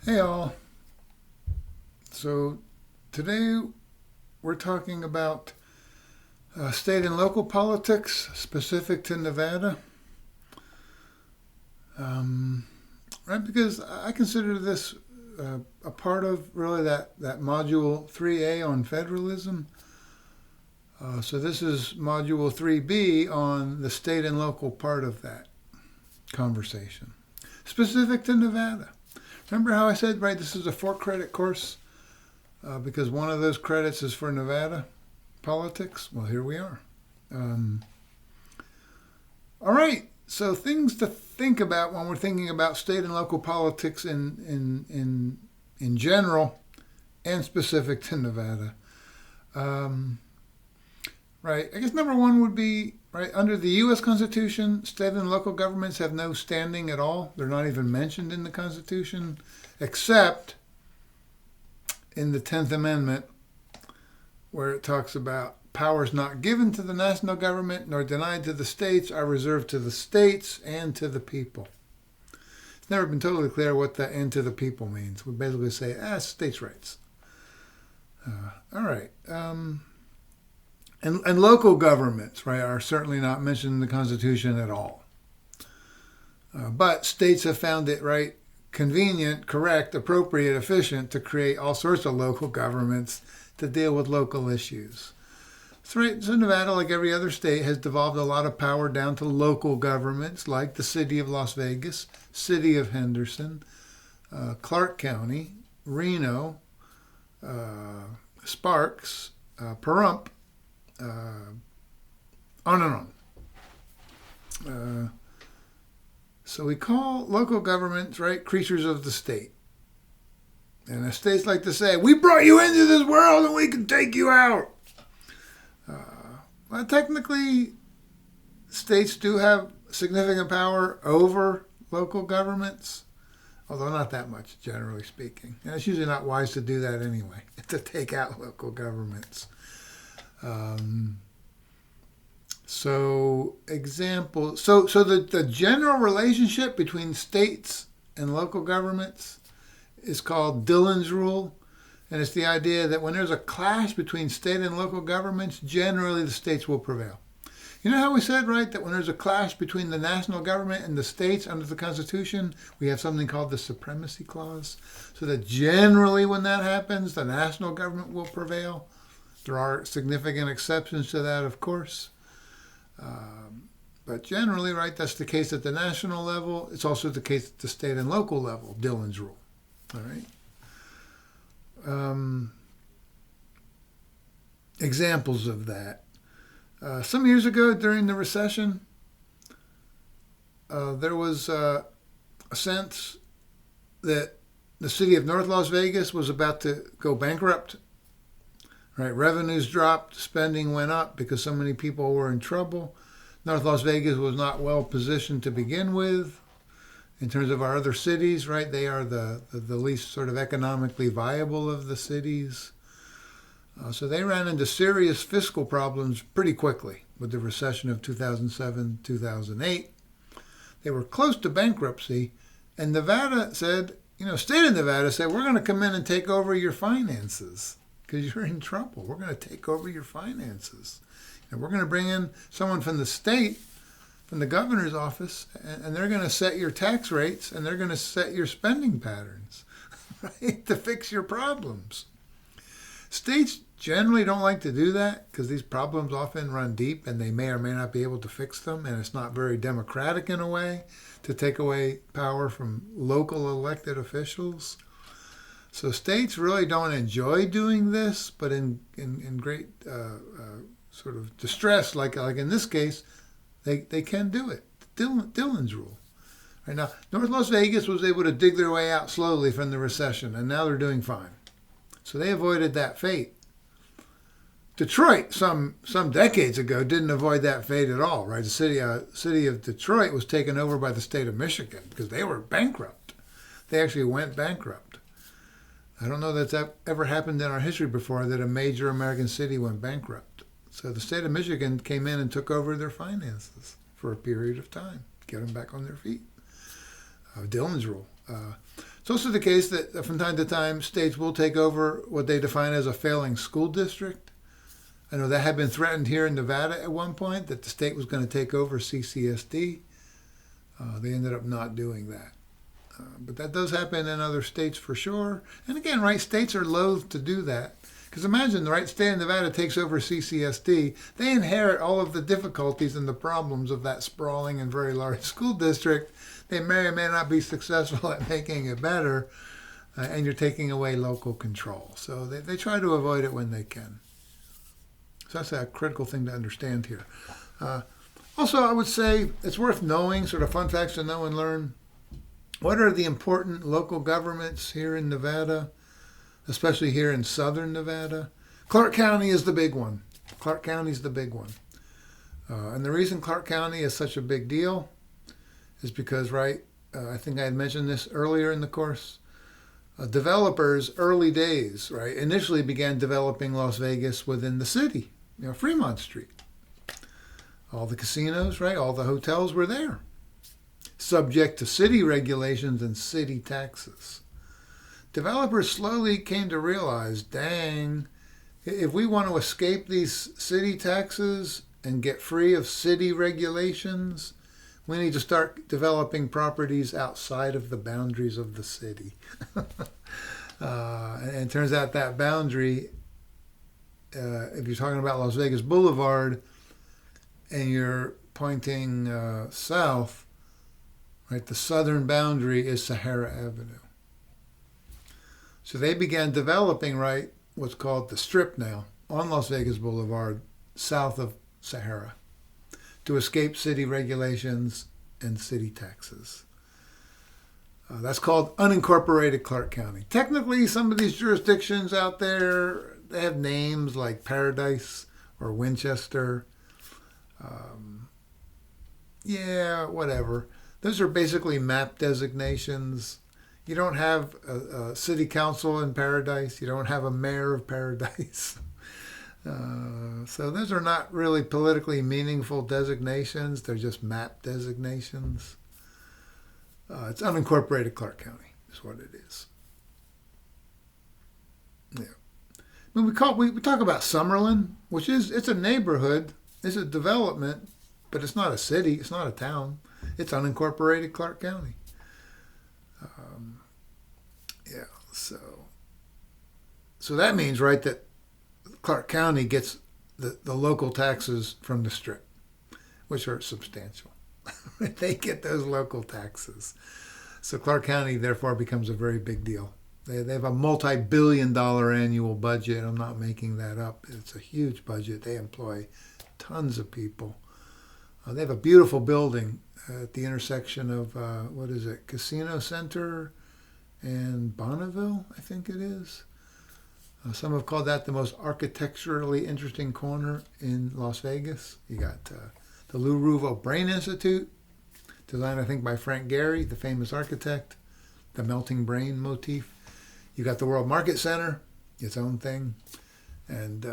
Hey all. So today we're talking about state and local politics specific to Nevada. Um, right, because I consider this a part of really that module 3A on federalism. So this is module 3B on the state and local part of that conversation, specific to Nevada. Remember how I said, right, this is a 4 credit course because one of those credits is for Nevada politics? Well, here we are. Um, all right, so things to think about when we're thinking about state and local politics in general and specific to Nevada. Um, right, I guess number one would be, right, under the U.S. Constitution, state and local governments have no standing at all. They're not even mentioned in the Constitution, except in the 10th Amendment, where it talks about powers not given to the national government nor denied to the states are reserved to the states and to the people. It's never been totally clear what that and to the people means. We basically say, states' rights. All right. And local governments, right, are certainly not mentioned in the Constitution at all. But states have found it, right, convenient, correct, appropriate, efficient to create all sorts of local governments to deal with local issues. So Nevada, like every other state, has devolved a lot of power down to local governments like the city of Las Vegas, city of Henderson, Clark County, Reno, Sparks, Pahrump, on and on. So we call local governments, right, creatures of the state. And the states like to say, we brought you into this world and we can take you out. Well, technically, states do have significant power over local governments, although not that much, generally speaking. And it's usually not wise to do that anyway, to take out local governments. So the general relationship between states and local governments is called Dillon's rule. And it's the idea that when there's a clash between state and local governments, generally the states will prevail. You know how we said, right, that when there's a clash between the national government and the states under the Constitution, we have something called the Supremacy Clause? So that generally when that happens, the national government will prevail. There are significant exceptions to that, of course. But generally, right, that's the case at the national level. It's also the case at the state and local level, Dillon's rule. All right. Examples of that. Some years ago during the recession, there was a sense that the city of North Las Vegas was about to go bankrupt. Right, revenues dropped, spending went up because so many people were in trouble. North Las Vegas was not well positioned to begin with. In terms of our other cities, right, they are the least sort of economically viable of the cities. So they ran into serious fiscal problems pretty quickly with the recession of 2007, 2008. They were close to bankruptcy, and Nevada said, state of Nevada said, we're going to come in and take over your finances because you're in trouble. We're going to take over your finances. And we're going to bring in someone from the state, from the governor's office, and they're going to set your tax rates and they're going to set your spending patterns, right, to fix your problems. States generally don't like to do that because these problems often run deep and they may or may not be able to fix them, and it's not very democratic in a way to take away power from local elected officials. So states really don't enjoy doing this, but in great sort of distress, like in this case, they can do it. Dillon's rule. Right now, North Las Vegas was able to dig their way out slowly from the recession, and now they're doing fine. So they avoided that fate. Detroit, some decades ago, didn't avoid that fate at all. Right, the city of Detroit was taken over by the state of Michigan because they were bankrupt. They actually went bankrupt. I don't know that's ever happened in our history before that a major American city went bankrupt. So the state of Michigan came in and took over their finances for a period of time, get them back on their feet. Dillon's rule. It's also the case that from time to time, states will take over what they define as a failing school district. I know that had been threatened here in Nevada at one point, that the state was going to take over CCSD. They ended up not doing that. But that does happen in other states for sure. And again, right, states are loath to do that. Because imagine, right, state of Nevada takes over CCSD. They inherit all of the difficulties and the problems of that sprawling and very large school district. They may or may not be successful at making it better. And you're taking away local control. So they try to avoid it when they can. So that's a critical thing to understand here. Also, I would say it's worth knowing, sort of fun facts to know and learn. What are the important local governments here in Nevada, especially here in southern Nevada? Clark County is the big one. Clark County is the big one. And the reason Clark County is such a big deal is because, right, I think I had mentioned this earlier in the course, developers, early days, right, initially began developing Las Vegas within the city, Fremont Street. All the casinos, right, all the hotels were there, subject to city regulations and city taxes. Developers slowly came to realize, dang, if we want to escape these city taxes and get free of city regulations, we need to start developing properties outside of the boundaries of the city. And it turns out that boundary, if you're talking about Las Vegas Boulevard and you're pointing south, right, the southern boundary is Sahara Avenue. So they began developing, right, what's called the Strip now, on Las Vegas Boulevard, south of Sahara, to escape city regulations and city taxes. That's called unincorporated Clark County. Technically, some of these jurisdictions out there, they have names like Paradise or Winchester. Whatever. Those are basically map designations. You don't have a city council in Paradise. You don't have a mayor of Paradise. So those are not really politically meaningful designations. They're just map designations. It's unincorporated Clark County is what it is. Yeah. I mean, we talk about Summerlin, which it's a neighborhood, it's a development, but it's not a city, it's not a town. It's unincorporated Clark County. So that means, right, that Clark County gets the local taxes from the Strip, which are substantial. They get those local taxes. So Clark County, therefore, becomes a very big deal. They have a multi-billion-dollar annual budget. I'm not making that up. It's a huge budget. They employ tons of people. They have a beautiful building at the intersection of, Casino Center and Bonneville, I think it is. Some have called that the most architecturally interesting corner in Las Vegas. You got the Lou Ruvo Brain Institute, designed, I think, by Frank Gehry, the famous architect, the melting brain motif. You got the World Market Center, its own thing. And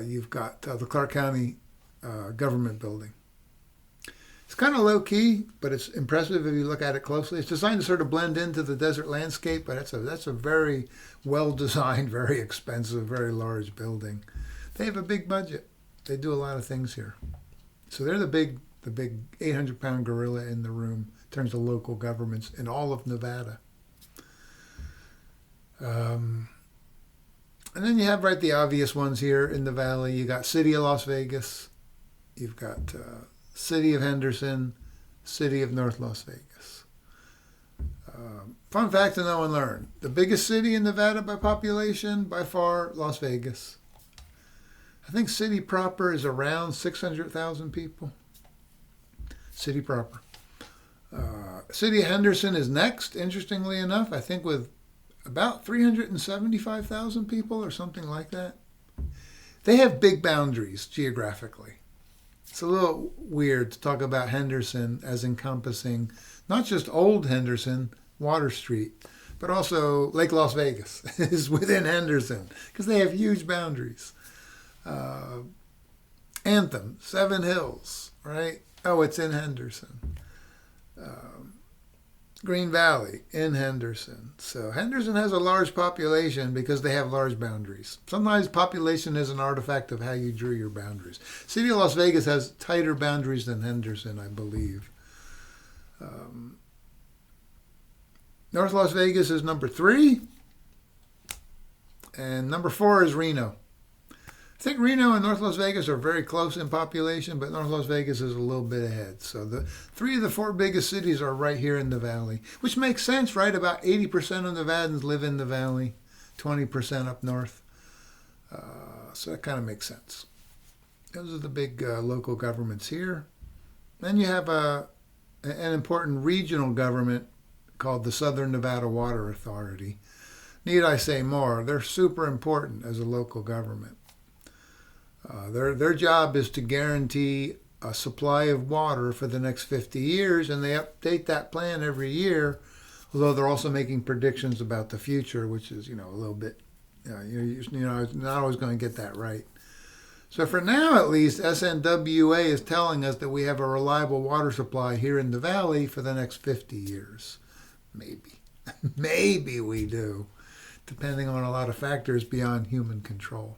you've got the Clark County government building. It's kind of low-key, but it's impressive if you look at it closely. It's designed to sort of blend into the desert landscape, but that's a very well-designed, very expensive, very large building. They have a big budget. They do a lot of things here. So they're the big 800-pound gorilla in the room in terms of local governments in all of Nevada. And then you have, right, the obvious ones here in the valley. You got City of Las Vegas. You've got City of Henderson, City of North Las Vegas. Fun fact to know and learn. The biggest city in Nevada by population, by far, Las Vegas. I think city proper is around 600,000 people. City proper. City of Henderson is next, interestingly enough, I think with about 375,000 people or something like that. They have big boundaries geographically. It's a little weird to talk about Henderson as encompassing not just Old Henderson, Water Street, but also Lake Las Vegas is within Henderson because they have huge boundaries. Anthem, Seven Hills, right? Oh, it's in Henderson. Green Valley in Henderson. So Henderson has a large population because they have large boundaries. Sometimes population is an artifact of how you drew your boundaries. City of Las Vegas has tighter boundaries than Henderson, I believe. North Las Vegas is number 3. And number 4 is Reno. I think Reno and North Las Vegas are very close in population, but North Las Vegas is a little bit ahead. So the 3 of the 4 biggest cities are right here in the valley, which makes sense, right? About 80% of Nevadans live in the valley, 20% up north. So that kind of makes sense. Those are the big local governments here. Then you have an important regional government called the Southern Nevada Water Authority. Need I say more? They're super important as a local government. Their job is to guarantee a supply of water for the next 50 years, and they update that plan every year, although they're also making predictions about the future, which is, a little bit, not always going to get that right. So for now, at least, SNWA is telling us that we have a reliable water supply here in the valley for the next 50 years. Maybe. Maybe we do, depending on a lot of factors beyond human control.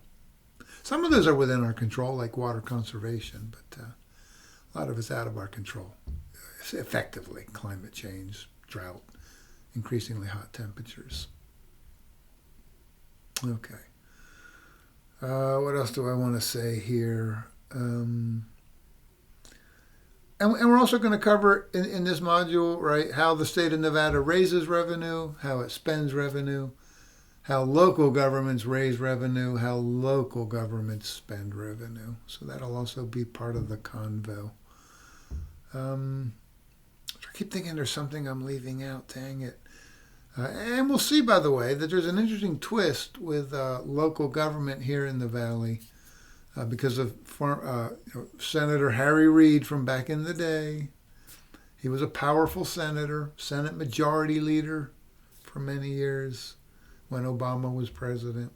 Some of those are within our control, like water conservation, but a lot of it's out of our control. It's effectively, climate change, drought, increasingly hot temperatures. Okay. What else do I want to say here? And we're also going to cover in this module, right, how the state of Nevada raises revenue, how it spends revenue, how local governments raise revenue, how local governments spend revenue. So that'll also be part of the convo. I keep thinking there's something I'm leaving out, dang it. And we'll see, by the way, that there's an interesting twist with local government here in the Valley because of Senator Harry Reid from back in the day. He was a powerful senator, Senate Majority Leader for many years when Obama was president.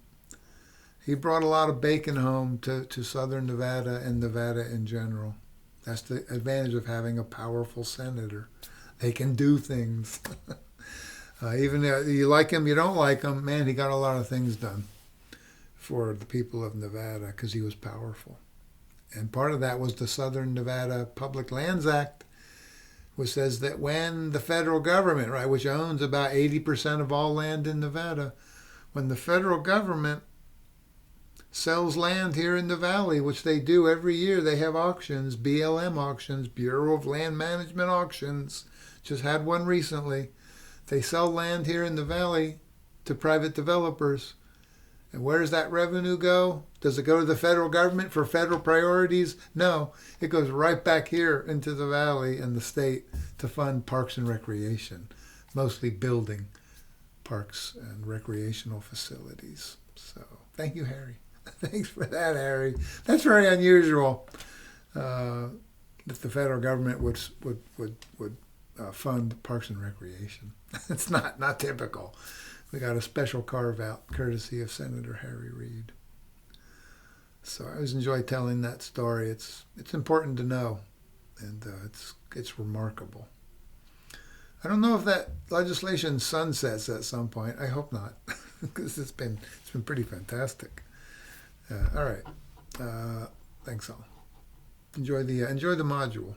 He brought a lot of bacon home to southern Nevada and Nevada in general. That's the advantage of having a powerful senator. They can do things. Even if you like him, you don't like him, man, he got a lot of things done for the people of Nevada because he was powerful. And part of that was the Southern Nevada Public Lands Act, which says that when the federal government, right, which owns about 80% of all land in Nevada, when the federal government sells land here in the valley, which they do every year, they have auctions, BLM auctions, Bureau of Land Management auctions, just had one recently. They sell land here in the valley to private developers. And where does that revenue go? Does it go to the federal government for federal priorities? No, it goes right back here into the valley and the state to fund parks and recreation, mostly building parks and recreational facilities. So thank you, Harry. Thanks for that, Harry. That's very unusual that the federal government would fund parks and recreation. It's not typical. We got a special carve out courtesy of Senator Harry Reid. So I always enjoy telling that story. It's important to know, and it's remarkable. I don't know if that legislation sunsets at some point. I hope not, because it's been pretty fantastic. All right. Thanks all. Enjoy the module.